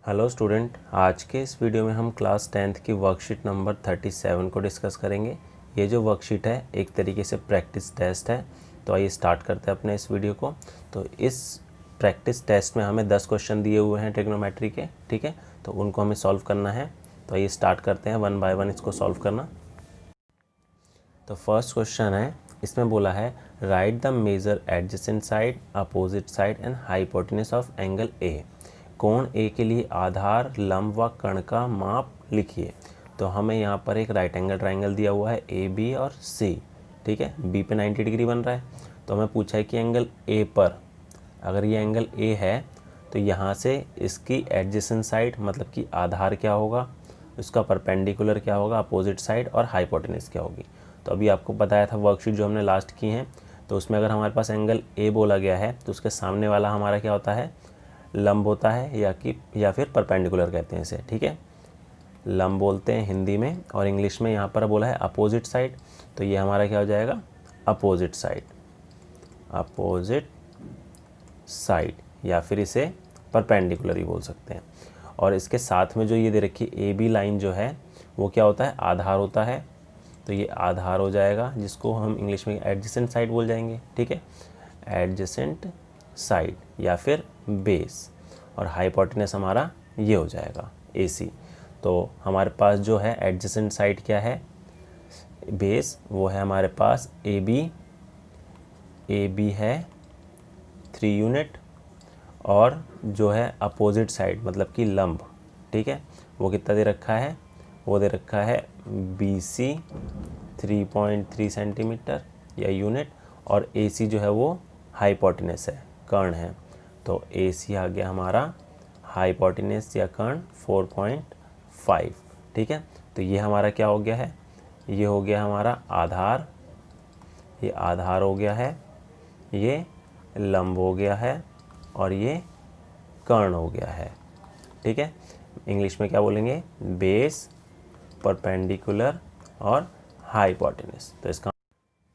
Hello student, आज के इस वीडियो में हम क्लास 10th की वर्कशीट नंबर 37 को डिस्कस करेंगे। ये जो वर्कशीट है एक तरीके से प्रैक्टिस टेस्ट है। तो आइए स्टार्ट करते हैं अपने इस वीडियो को। तो इस प्रैक्टिस टेस्ट में हमें 10 क्वेश्चन दिए हुए हैं ट्रिग्नोमेट्री के, ठीक है। तो उनको हमें सॉल्व करना है। तो आइए स्टार्ट करते हैं वन बाय वन इसको सॉल्व करना। तो फर्स्ट क्वेश्चन है, इसमें बोला है write the measure adjacent side, opposite side and hypotenuse of angle A. कोण ए के लिए आधार, लंब व कर्ण का माप लिखिए। तो हमें यहाँ पर एक राइट एंगल ट्राइंगल दिया हुआ है ए बी और सी, ठीक है। बी पे 90 डिग्री बन रहा है। तो हमें पूछा है कि एंगल ए पर, अगर ये एंगल ए है तो यहाँ से इसकी एडजेसेंट साइड मतलब कि आधार क्या होगा, उसका परपेंडिकुलर क्या होगा, अपोजिट साइड और हाइपोटेन्यूज क्या होगी। तो अभी आपको बताया था वर्कशीट जो हमने लास्ट की है, तो उसमें अगर हमारे पास एंगल ए बोला गया है तो उसके सामने वाला हमारा क्या होता है, लंब होता है या फिर परपेंडिकुलर कहते हैं इसे, ठीक है। लंब बोलते हैं हिंदी में, और इंग्लिश में यहाँ पर बोला है अपोजिट साइड। तो ये हमारा क्या हो जाएगा, अपोजिट साइड, अपोजिट साइड, या फिर इसे परपेंडिकुलर ही बोल सकते हैं। और इसके साथ में जो ये दे रखी ए बी लाइन जो है वो क्या होता है, आधार होता है। तो ये आधार हो जाएगा, जिसको हम इंग्लिश में एडजेसेंट साइड बोल जाएंगे, ठीक है। एडजेसेंट साइड या फिर बेस, और हाइपोटेन्यूज हमारा ये हो जाएगा ए सी। तो हमारे पास जो है एडजेसेंट साइड क्या है, बेस, वो है हमारे पास ए बी है 3 यूनिट, और जो है अपोजिट साइड मतलब कि लंब, ठीक है, वो कितना दे रखा है, वो दे रखा है बी सी 3.3 सेंटीमीटर या यूनिट, और ए सी जो है वो हाइपोटेन्यूज है, कर्ण है। तो ए सी आ गया हमारा हाइपोटेन्यूज या कर्ण 4.5, ठीक है। तो ये हमारा क्या हो गया है, ये हो गया हमारा आधार, ये आधार हो गया है, ये लंब हो गया है, और ये कर्ण हो गया है, ठीक है। इंग्लिश में क्या बोलेंगे, बेस, परपेंडिकुलर और हाइपोटेन्यूज। तो इसका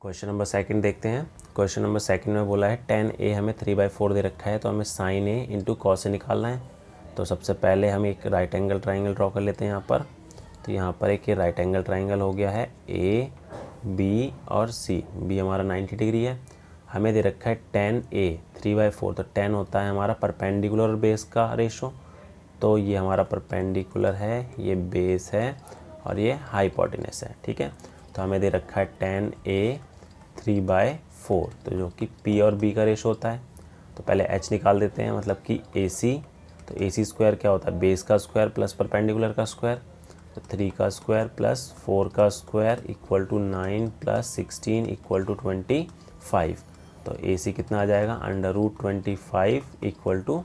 क्वेश्चन नंबर सेकंड देखते हैं। क्वेश्चन नंबर सेकंड में बोला है tan a हमें 3/4 दे रखा है, तो हमें sin a into cos A निकालना है। तो सबसे पहले हम एक राइट एंगल ट्राइंगल ड्रॉ कर लेते हैं यहाँ पर। तो यहाँ पर एक ये राइट एंगल ट्राइंगल हो गया है ए बी और सी। बी हमारा 90 डिग्री है। हमें दे रखा है tan a 3/4, तो tan होता है हमारा परपेंडिकुलर और बेस का रेशो। तो ये हमारा परपेंडिकुलर है, ये बेस है, और ये हाइपोटेन्यूज है, ठीक है। तो हमें दे रखा है tan a 3/4, तो जो कि P और B का रेशो होता है। तो पहले H निकाल देते हैं, मतलब कि AC। तो AC स्क्वायर क्या होता है, बेस का स्क्वायर प्लस परपेंडिकुलर का स्क्वायर। तो 3 का स्क्वायर प्लस 4 का square equal to 9 plus 16 equal to 25। तो AC कितना आ जाएगा, √25 इक्वल टू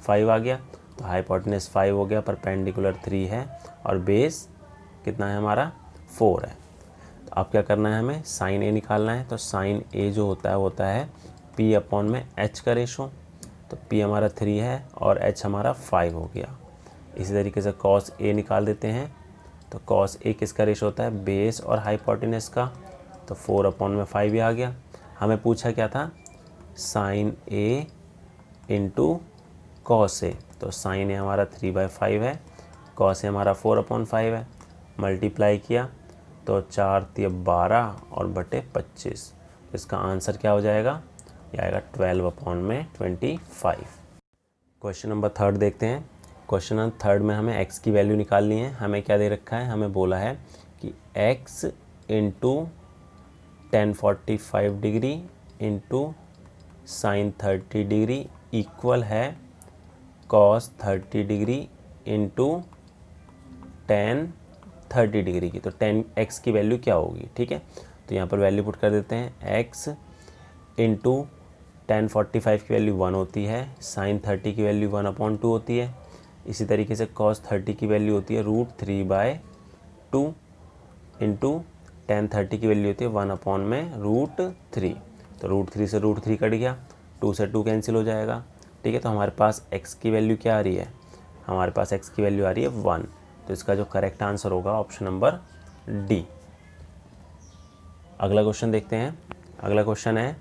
5 आ गया। तो हाइपोटेन्यूज 5 हो गया, परपेंडिकुलर 3 है, और बेस कितना है हमारा 4 है। तो अब क्या करना है, हमें साइन ए निकालना है। तो साइन ए जो होता है वो होता है P अपॉन में H का रेशो। तो P हमारा 3 है और H हमारा 5 हो गया। इसी तरीके से कॉस ए निकाल देते हैं। तो कॉस ए किसका रेशो होता है, बेस और हाइपोटेन्यूज का। तो 4 अपॉन में 5 ही आ गया। हमें पूछा क्या था, sign A into cos A. तो साइन ए हमारा 3/5 है, कॉस ए हमारा 4 अपॉन 5 है। मल्टीप्लाई किया तो 4 × 12 और बटे 25। इसका आंसर क्या हो जाएगा, ये आएगा 12 अपॉन में 25। क्वेश्चन नंबर थर्ड देखते हैं। क्वेश्चन नंबर थर्ड में हमें x की वैल्यू निकालनी है। हमें क्या दे रखा है, हमें बोला है कि x into tan 45 degree into sine 30 degree equal है cos 30 degree into tan 30 degree की। तो tan x की वैल्यू क्या होगी, ठीक है। तो यहाँ पर वैल्यू पुट कर देते हैं, x इंटू tan 45 की वैल्यू 1 होती है, sin 30 की वैल्यू 1/2 होती है। इसी तरीके से cos 30 की वैल्यू होती है √3/2 इंटू tan 30 की वैल्यू होती है 1/√3। तो √3 से √3 कट गया, 2 से 2 कैंसिल हो जाएगा, ठीक है। तो हमारे पास x की वैल्यू क्या आ रही है, हमारे पास x की वैल्यू आ रही है 1। तो इसका जो करेक्ट आंसर होगा ऑप्शन नंबर डी। अगला क्वेश्चन देखते हैं। अगला क्वेश्चन है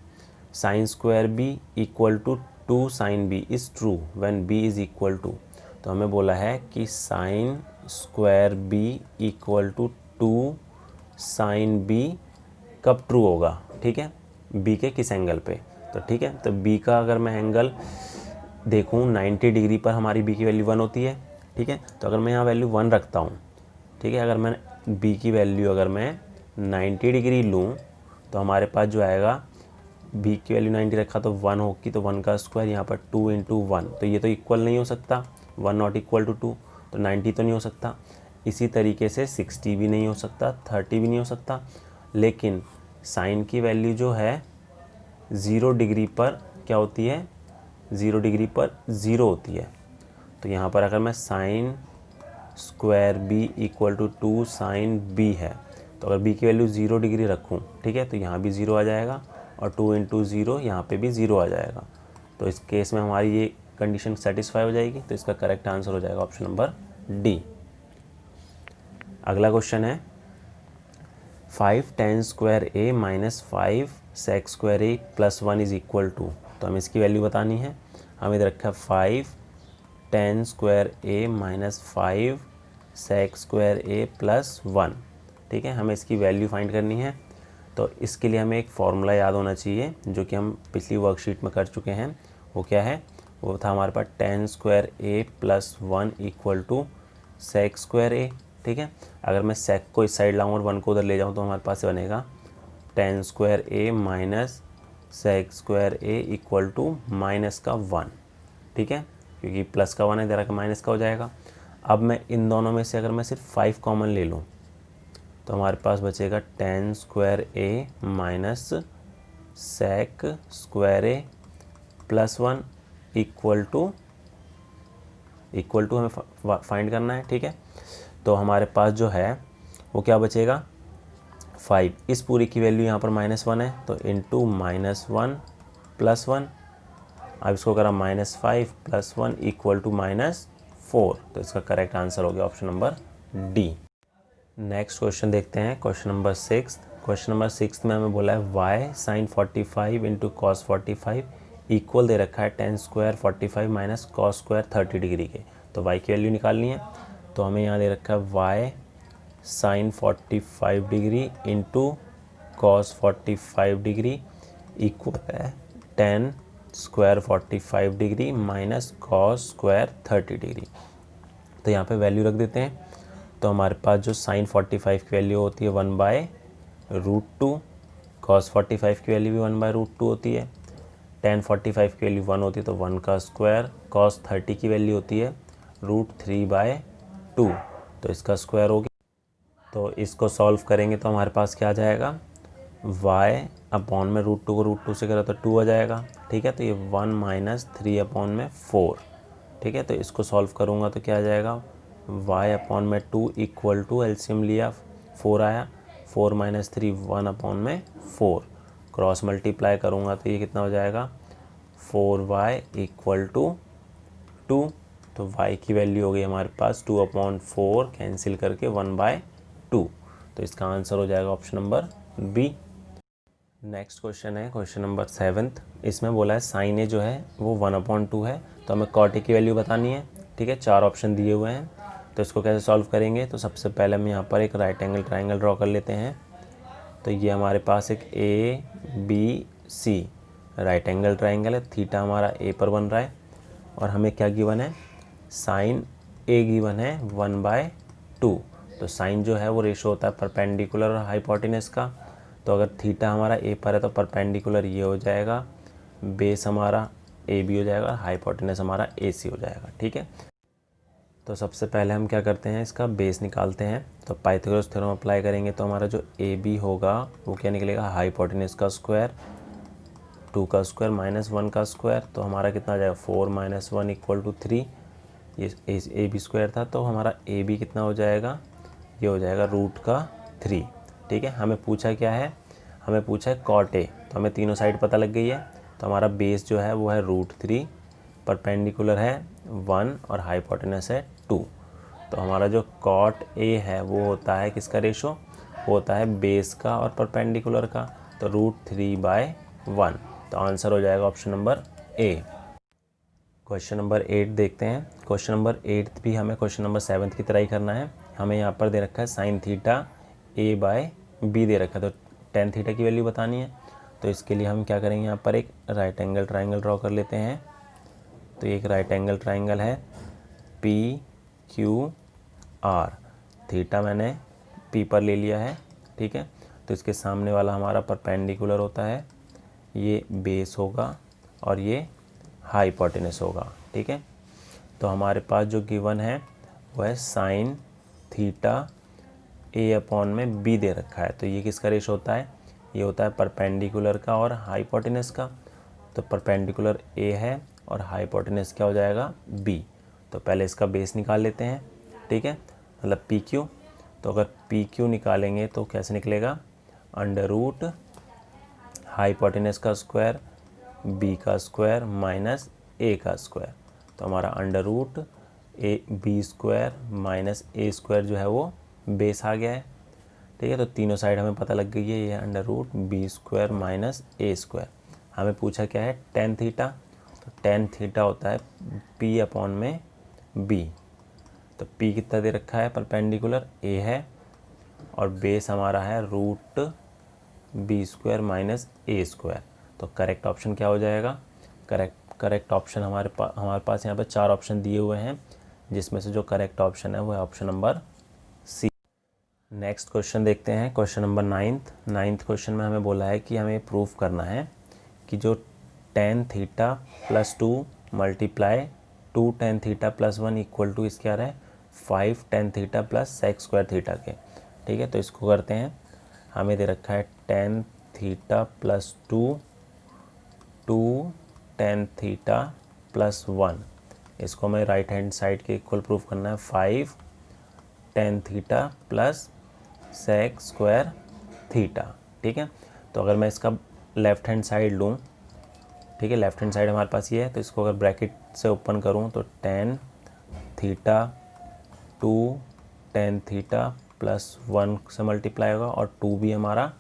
sin² b equal to 2 sin b is true when b is equal to. तो हमें बोला है कि sine square B equal to 2 sine B कब ट्रू होगा, ठीक है, बी के किस एंगल पे। तो ठीक है, तो बी का अगर मैं एंगल देखूँ 90 डिग्री पर हमारी बी की वैल्यू 1 होती है, ठीक है। तो अगर मैं यहाँ वैल्यू 1 रखता हूँ, ठीक है, अगर मैं बी की वैल्यू अगर मैं 90 डिग्री लूँ तो हमारे पास जो आएगा, बी की वैल्यू 90 रखा तो 1 होगी, तो 1 का स्क्वायर यहाँ पर 2 इंटू 1, तो ये तो इक्वल नहीं हो सकता, 1 नॉट इक्वल टू 2, तो 90 तो नहीं हो सकता। इसी तरीके से 60 भी नहीं हो सकता, 30 भी नहीं हो सकता, लेकिन साइन की वैल्यू जो है 0 डिग्री पर क्या होती है, 0 डिग्री पर 0 होती है। तो यहाँ पर अगर मैं sine square B equal to 2 sine B है, तो अगर बी की वैल्यू 0 डिग्री रखूँ, ठीक है, तो यहाँ भी 0 आ जाएगा और 2 इंटू 0 यहाँ पर भी 0 आ जाएगा। तो इस केस में हमारी ये कंडीशन सेटिस्फाई हो जाएगी, तो इसका करेक्ट आंसर हो जाएगा ऑप्शन नंबर डी। अगला क्वेश्चन है 5 tan square A minus 5 sec square A plus 1 is equal to, तो हमें इसकी वैल्यू बतानी है। हमें इधर रखा 5 tan square A minus 5 sec square A plus 1, ठीक है, हमें इसकी वैल्यू फाइंड करनी है। तो इसके लिए हमें एक फॉर्मूला याद होना चाहिए जो कि हम पिछली वर्कशीट में कर चुके हैं। वो क्या है, वो था हमारे पास tan square A plus 1 equal to sec square A, ठीक है। अगर मैं sec को इस साइड लाऊं और 1 को उधर ले जाऊं तो हमारे पास बनेगा tan square A minus sec square A equal to minus का 1, ठीक है, क्योंकि प्लस का 1 है इधर का माइनस का हो जाएगा। अब मैं इन दोनों में से अगर मैं सिर्फ 5 कॉमन ले लूँ तो हमारे पास बचेगा tan square A minus sec square A plus 1 equal to हमें फाइंड करना है, ठीक है। तो हमारे पास जो है वो क्या बचेगा, 5, इस पूरी की वैल्यू यहाँ पर -1 है, तो इंटू -1 प्लस 1, अब इसको करा -5 प्लस 1 इक्वल टू -4, तो इसका करेक्ट आंसर हो गया option number D. Next question देखते हैं, क्वेश्चन नंबर 6। क्वेश्चन नंबर 6 में हमें बोला है y sin 45 into cos 45 equal दे रखा है tan square 45 minus cos square 30 degree के। तो y की वैल्यू निकालनी है, तो हमें यहाँ दे रखा है y sin 45 degree into cos 45 degree equal है tan square 45 degree minus cos square 30 degree. तो यहाँ पे वैल्यू रख देते हैं। तो हमारे पास जो साइन 45 की वैल्यू होती है 1/√2, कॉस 45 की वैल्यू भी 1/√2 होती है, tan 45 की वैल्यू 1 होती है तो 1 का स्क्वायर, कॉस 30 की वैल्यू होती है √3/2, तो इसका स्क्वायर हो गया। तो इसको सॉल्व करेंगे तो हमारे पास क्या आ जाएगा, y अपॉन में √2 को √2 से करा तो 2 आ जाएगा, ठीक है। तो ये 1 माइनस 3 अपॉन में 4, ठीक है। तो इसको सॉल्व करूँगा तो क्या आ जाएगा, y अपॉन में 2 इक्वल टू एलसीएम लिया 4 आया, 4 माइनस 3 1 अपॉन में 4, क्रॉस मल्टीप्लाई करूँगा तो ये कितना हो जाएगा 4y इक्वल टू 2, तो y की वैल्यू हो गई हमारे पास 2/4 कैंसिल करके 1/2, तो इसका आंसर हो जाएगा option number B. Next question है क्वेश्चन नंबर 7। इसमें बोला है साइन ए जो है वो 1/2 है, तो हमें कॉट ए की वैल्यू बतानी है, ठीक है। 4 ऑप्शन दिए हुए हैं, तो इसको कैसे सॉल्व करेंगे, तो सबसे पहले हम यहाँ पर एक राइट एंगल ट्राइंगल ड्रॉ कर लेते हैं। तो ये हमारे पास एक ABC राइट एंगल ट्राइंगल है, थीटा हमारा ए पर बन रहा है, और हमें क्या गिवन है, साइन ए गिवन है 1/2। तो साइन जो है वो रेशो होता है परपेंडिकुलर और हाइपोटेनस का, तो अगर थीटा हमारा ए पर है तो परपेंडिकुलर ये हो जाएगा, बेस हमारा ए बी हो जाएगा, हाइपोटेनस हमारा ए सी हो जाएगा, ठीक है। तो सबसे पहले हम क्या करते हैं, इसका बेस निकालते हैं। तो पाइथागोरस थ्योरम अप्लाई करेंगे तो हमारा जो ए बी होगा वो क्या निकलेगा, हाइपोटेनस का स्क्वायर 2 का स्क्वायर माइनस 1 का स्क्वायर, तो हमारा कितना आ जाएगा 4 माइनस 1 इक्वल टू 3, ये ए बी स्क्वायर था, तो हमारा ए बी कितना हो जाएगा, ये हो जाएगा √3, ठीक है। हमें पूछा क्या है, हमें पूछा है कॉट ए, तो हमें तीनों साइड पता लग गई है। तो हमारा बेस जो है वो है √3, परपेंडिकुलर है 1 और हाइपोटेनस है 2। तो हमारा जो कॉट ए है वो होता है किसका रेशो, वो होता है बेस का और परपेंडिकुलर का, तो √3/1, तो आंसर हो जाएगा option number A. Question number 8 देखते हैं। क्वेश्चन नंबर 8 भी हमें क्वेश्चन नंबर 7 की तरह ही करना है। हमें यहाँ पर दे रखा है साइन थीटा a/b दे रखा है, तो टेन थीटा की वैल्यू बतानी है। तो इसके लिए हम क्या करेंगे, यहाँ पर एक राइट एंगल ट्राइंगल ड्रॉ कर लेते हैं। तो एक राइट एंगल ट्राइंगल है PQR, थीटा मैंने P पर ले लिया है, ठीक है। तो इसके सामने वाला हमारा परपेंडिकुलर होता है, ये बेस होगा और ये हाइपोटेनस होगा, ठीक है। तो हमारे पास जो गिवन है वो है साइन थीटा a/b दे रखा है। तो ये किसका रेशो होता है, ये होता है परपेंडिकुलर का और हाइपोटेनस का। तो परपेंडिकुलर a है और हाइपोटेनस क्या हो जाएगा b। तो पहले इसका बेस निकाल लेते हैं, ठीक है, मतलब PQ। तो अगर PQ निकालेंगे तो कैसे निकलेगा, अंडर रूट हाइपोटेनस का स्क्वायर b का स्क्वायर माइनस a का स्क्वायर। तो हमारा under root b square minus a square जो है वो बेस आ गया है, ठीक है। तो तीनों साइड हमें पता लग गई है, ये under root b square minus a square. हमें पूछा क्या है, टेन थीटा। तो टेन थीटा होता है P/b। तो P कितना दे रखा है, परपेंडिकुलर a है और बेस हमारा है root b square minus a square. तो करेक्ट ऑप्शन क्या हो जाएगा, करेक्ट ऑप्शन हमारे पास यहाँ पे 4 ऑप्शन दिए हुए हैं, जिसमें से जो करेक्ट ऑप्शन है वो है option number C. Next question देखते हैं, क्वेश्चन नंबर 9th क्वेश्चन में हमें बोला है कि हमें प्रूफ करना है कि जो tan theta plus 2 multiply 2 tan theta plus 1 equal to इसके आ रहा है 5 tan theta plus sec square theta के, ठीक है। तो इसको करते हैं। हमें दे रखा है tan theta plus 2 tan theta plus 1, इसको हमें राइट हैंड साइड के इक्वल प्रूफ करना है 5 tan theta plus sec square theta, ठीक है। तो अगर मैं इसका लेफ़्ट हैंड साइड लूँ, ठीक है, लेफ़्ट हैंड साइड हमारे पास ये है, तो इसको अगर ब्रैकेट से ओपन करूँ तो tan theta 2 tan theta plus 1 से मल्टीप्लाई होगा और 2 भी हमारा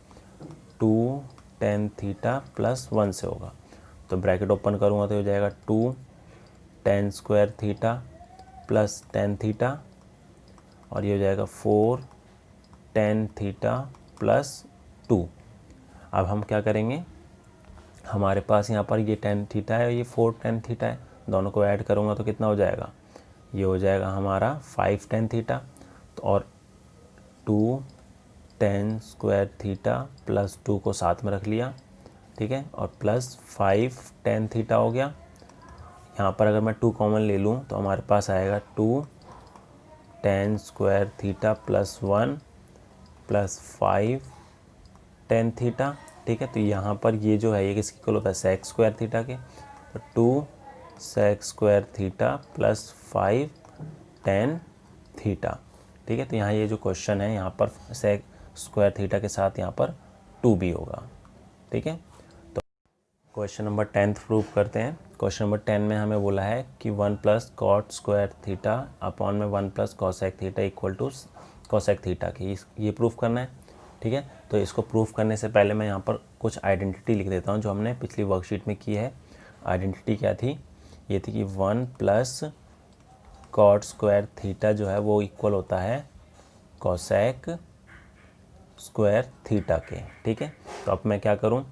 2 टेन थीटा प्लस 1 से होगा। तो ब्रैकेट ओपन करूँगा तो हो जाएगा 2 ten square theta plus tan theta और ये हो जाएगा 4 टेन थीटा प्लस 2। अब हम क्या करेंगे, हमारे पास यहाँ पर ये टेन थीटा है और ये 4 टेन थीटा है, दोनों को ऐड करूँगा तो कितना हो जाएगा, ये हो जाएगा हमारा 5 टेन थीटा। तो और 2 टेन स्क्वायर थीटा प्लस 2 को साथ में रख लिया, ठीक है, और प्लस 5 टेन थीटा हो गया। यहाँ पर अगर मैं 2 कॉमन ले लूँ तो हमारे पास आएगा 2 ten square theta plus 1 plus 5 tan theta, ठीक है। तो यहाँ पर ये जो है ये किसकी इक्वल होता है, सेक स्क्वायर थीटा के। तो 2 sec square theta plus 5 tan theta, ठीक है। तो यहाँ ये जो क्वेश्चन है यहाँ पर सेक स्क्वायर थीटा के साथ यहाँ पर 2 भी होगा, ठीक है। तो क्वेश्चन नंबर 10 प्रूफ करते हैं। क्वेश्चन नंबर 10 में हमें बोला है कि 1 plus cot square theta upon में 1 plus cosec theta equal to cosec theta की, ये प्रूफ करना है, ठीक है। तो इसको प्रूफ करने से पहले मैं यहाँ पर कुछ आइडेंटिटी लिख देता हूँ जो हमने पिछली वर्कशीट में की है। आइडेंटिटी क्या थी, ये थी कि 1 प्लस कॉट स्क्वायर थीटा जो है वो इक्वल होता है कॉसेक स्क्वायर थीटा के, ठीक है। तो अब मैं क्या करूँ,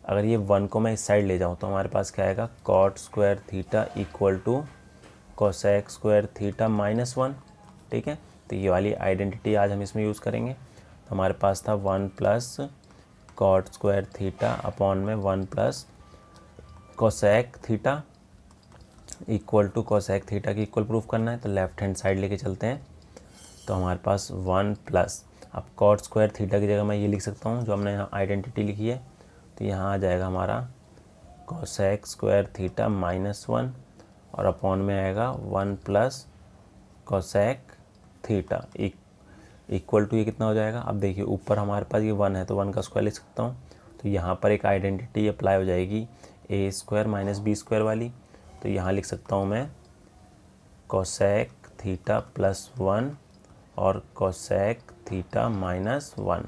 अगर ये 1 को मैं इस साइड ले जाऊँ तो हमारे पास क्या आएगा, cot square theta equal to cosec square theta minus 1, ठीक है। तो ये वाली आइडेंटिटी आज हम इसमें यूज़ करेंगे। तो हमारे पास था 1 plus cot square theta upon में 1 plus cosec theta equal to cosec theta की इक्वल प्रूफ करना है। तो लेफ़्ट हैंड साइड लेके चलते हैं। तो हमारे पास 1 प्लस, अब कॉट स्क्वायर थीटा की जगह मैं ये लिख सकता हूँ जो हमने यहाँ आइडेंटिटी लिखी है। तो यहाँ आ जाएगा हमारा कॉसेक स्क्वायर थीटा माइनस 1 और अपॉन में आएगा 1 plus cosec theta equal to ये कितना हो जाएगा। अब देखिए ऊपर हमारे पास ये 1 है तो 1 का स्क्वायर लिख सकता हूँ। तो यहाँ पर एक आइडेंटिटी अप्लाई हो जाएगी ए स्क्वायर माइनस बी स्क्वायर वाली। तो यहाँ लिख सकता हूँ मैं कॉसेक थीटा प्लस 1 और कॉसेक थीटा माइनस 1।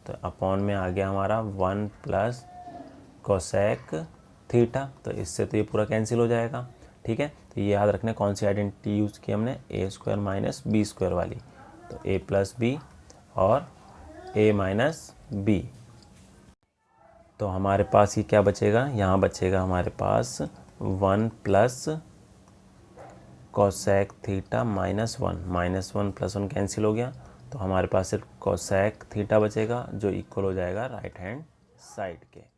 तो अपॉन में आ गया हमारा 1 प्लस कॉसेक थीटा। तो इससे तो ये पूरा कैंसिल हो जाएगा, ठीक है। तो ये याद रखना कौन सी आइडेंटिटी यूज़ की हमने, ए स्क्वायर माइनस बी स्क्वायर वाली। तो ए प्लस बी और ए माइनस बी। तो हमारे पास ये क्या बचेगा, यहाँ बचेगा हमारे पास 1 plus cosec theta -1 plus 1 cancel हो गया। तो हमारे पास सिर्फ कोसेक थीटा बचेगा जो इक्वल हो जाएगा राइट हैंड साइड के।